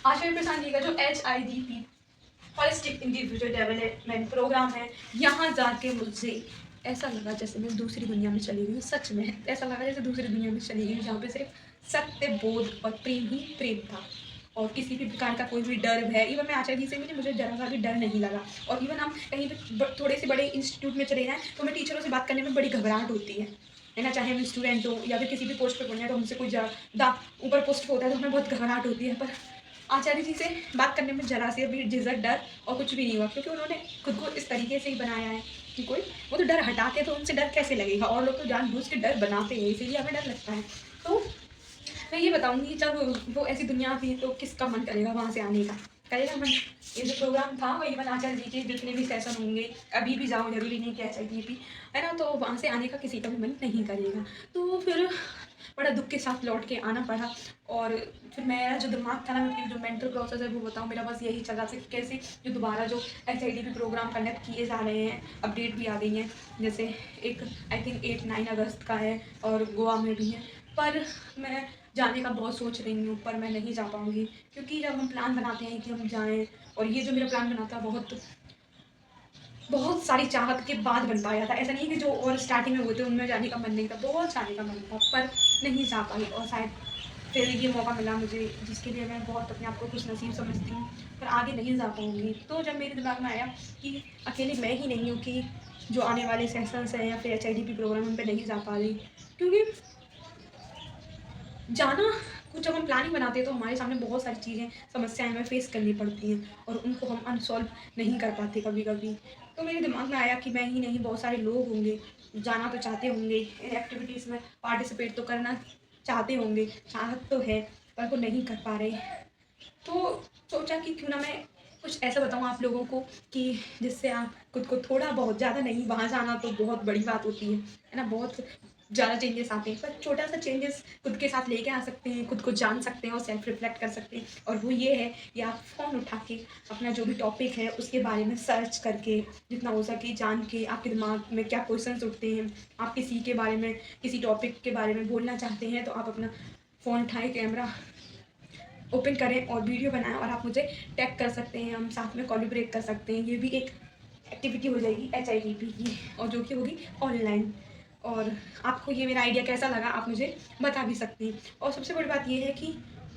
आशा प्रसाद जी का जो HIDP holistic individual development programme है, यहाँ जाके मुझे ऐसा लगा जैसे मैं दूसरी दुनिया में चली गई हूँ। सच में ऐसा लगा जैसे दूसरी दुनिया में चली गई हूँ, जहाँ पे सिर्फ सत्य, बोध और प्रेम ही प्रेम था और किसी भी प्रकार का कोई भी डर है। इवन मैं आचार्य जी से मिली, मुझे जरा सा भी डर नहीं लगा। और इवन हम कहीं पे थोड़े से बड़े इंस्टीट्यूट में चले जाएँ तो हमें टीचरों से बात करने में बड़ी घबराहट होती है ना। चाहे हम स्टूडेंट हो या फिर किसी भी पोस्ट पे पढ़े हैं, तो हमसे कोई ज़्यादा ऊपर पोस्ट पे होता है तो हमें बहुत घबराहट होती है। पर आचार्य जी से बात करने में जरा से भी झिझक, डर और कुछ भी नहीं हुआ, क्योंकि उन्होंने खुद को इस तरीके से ही बनाया है कि कोई वो तो डर हटाते हैं तो उनसे डर कैसे लगेगा, और लोग तो जानबूझ के डर बनाते हैं, इसीलिए हमें डर लगता है। तो मैं ये बताऊंगी, जब वो ऐसी दुनिया थी तो किसका मन करेगा वहाँ से आने का, करेगा मन। ये जो प्रोग्राम था वो इवन आचार्य जी के जितने भी सेशन होंगे, अभी भी जाओ, जरूरी नहीं कह चाहिए भी, है ना, तो वहाँ से आने का किसी का भी मन नहीं करेगा। तो फिर बड़ा दुख के साथ लौट के आना पड़ा। और फिर मेरा जो दिमाग था ना, मैं जो मेंटल प्रोसेस है वो बताऊँ, मेरा बस यही चल रहा था कि कैसे जो दोबारा जो HIDP प्रोग्राम कंडक्ट किए जा रहे हैं, अपडेट भी आ गई हैं, जैसे एक आई थिंक 8-9 अगस्त का है और गोवा में भी है। पर मैं जाने का बहुत सोच रही हूँ, पर मैं नहीं जा पाऊँगी, क्योंकि जब हम प्लान बनाते हैं कि हम जाएँ, और ये जो मेरा प्लान बना था बहुत सारी चाहत के बाद बन पाया था। ऐसा नहीं कि जो और स्टार्टिंग में हुए थे उनमें जाने का मन नहीं था, बहुत जाने का मन था, पर नहीं जा पाई। और शायद फिर ये मौका मिला मुझे, जिसके लिए मैं बहुत अपने आप को खुशनसीब समझती हूँ, पर आगे नहीं जा पाऊँगी। तो जब मेरे दिमाग में आया कि अकेली मैं ही नहीं हूँ कि जो आने वाले सेशंस हैं या फिर HIDP प्रोग्राम उन पे नहीं जा पा रही, क्योंकि जाना कुछ, जब हम प्लानिंग बनाते हैं तो हमारे सामने बहुत सारी चीज़ें, समस्याएं हमें फेस करनी पड़ती हैं और उनको हम अनसॉल्व नहीं कर पाते कभी कभी। तो मेरे दिमाग में आया कि मैं ही नहीं, बहुत सारे लोग होंगे, जाना तो चाहते होंगे, इन एक्टिविटीज़ में पार्टिसिपेट तो करना चाहते होंगे, चाहत तो है, पर वो नहीं कर पा रहे। तो सोचा कि क्यों ना मैं कुछ ऐसा बताऊँ आप लोगों को कि जिससे आप खुद को थोड़ा बहुत, ज़्यादा नहीं, वहाँ जाना तो बहुत बड़ी बात होती है ना, बहुत ज़्यादा चेंजेस आते हैं, पर छोटा सा चेंजेस खुद के साथ लेके आ सकते हैं, खुद को जान सकते हैं और सेल्फ रिफ्लेक्ट कर सकते हैं। और वो ये है कि आप फ़ोन उठा के अपना जो भी टॉपिक है उसके बारे में सर्च करके, जितना हो सके जान के, आपके दिमाग में क्या क्वेश्चंस उठते हैं, आप किसी के बारे में, किसी टॉपिक के बारे में बोलना चाहते हैं, तो आप अपना फ़ोन उठाएँ, कैमरा ओपन करें और वीडियो बनाएं और आप मुझे टैग कर सकते हैं, हम साथ में कोलैबोरेट कर सकते हैं। ये भी एक एक्टिविटी हो जाएगी HIDP की, और जो कि होगी ऑनलाइन। और आपको ये मेरा आइडिया कैसा लगा आप मुझे बता भी सकते हैं। और सबसे बड़ी बात ये है कि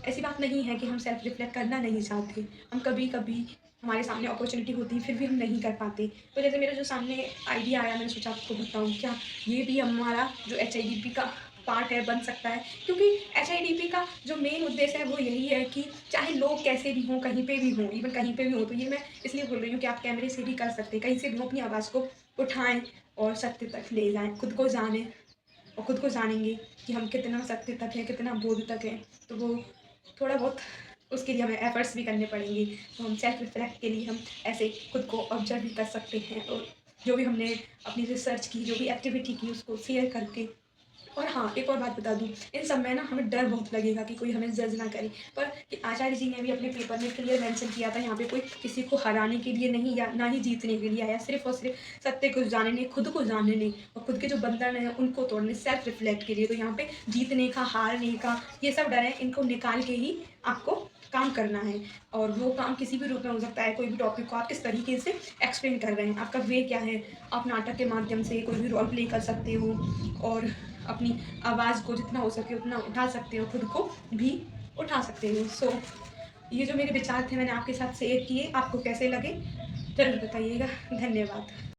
ऐसी बात नहीं है कि हम सेल्फ रिफ्लेक्ट करना नहीं चाहते, हम कभी कभी हमारे सामने अपॉर्चुनिटी होती है फिर भी हम नहीं कर पाते। तो जैसे मेरा जो सामने आइडिया आया, मैंने सोचा आपको बताऊँ, क्या ये भी हमारा जो HIDP का पार्ट है, बन सकता है। क्योंकि HIDP का जो मेन उद्देश्य है वो यही है कि चाहे लोग कैसे भी हों, कहीं पे भी हों, इवन कहीं पे भी हों, तो ये मैं इसलिए बोल रही हूँ कि आप कैमरे से भी कर सकते हैं, कहीं से भी हों, अपनी आवाज़ को उठाएँ और सत्य तक ले जाएँ, खुद को जानें। और खुद को जानेंगे कि हम कितना सत्य तक हैं, कितना बोध तक हैं, तो वो थोड़ा बहुत उसके लिए हमें एफर्ट्स भी करने पड़ेंगे। तो हम सेल्फ रिफ्लेक्ट के लिए हम ऐसे खुद को ऑब्जर्व भी कर सकते हैं, और जो भी हमने अपनी रिसर्च की, जो भी एक्टिविटी की, उसको शेयर करके। और हाँ, एक और बात बता दूँ, इन सब में ना हमें डर बहुत लगेगा कि कोई हमें जज ना करे, पर कि आचार्य जी ने भी अपने पेपर में क्लियर मेंशन किया था, यहाँ पे कोई किसी को हराने के लिए नहीं, या ना ही जीतने के लिए आया, सिर्फ और सिर्फ सत्य को जानने, खुद को जानने और खुद के जो बंधन हैं उनको तोड़ने, सेल्फ रिफ्लेक्ट के लिए। तो यहाँ पे जीतने का, हारने का, ये सब डर है, इनको निकाल के ही आपको काम करना है। और वो काम किसी भी रूप में हो सकता है, कोई भी टॉपिक को आप किस तरीके से एक्सप्लेन कर रहे हैं, आपका वे क्या है। आप नाटक के माध्यम से कोई भी रोल प्ले कर सकते हो और अपनी आवाज़ को जितना हो सके उतना उठा सकते हो, खुद को भी उठा सकते हो। सो ये जो मेरे विचार थे मैंने आपके साथ शेयर किए, आपको कैसे लगे ज़रूर बताइएगा। धन्यवाद।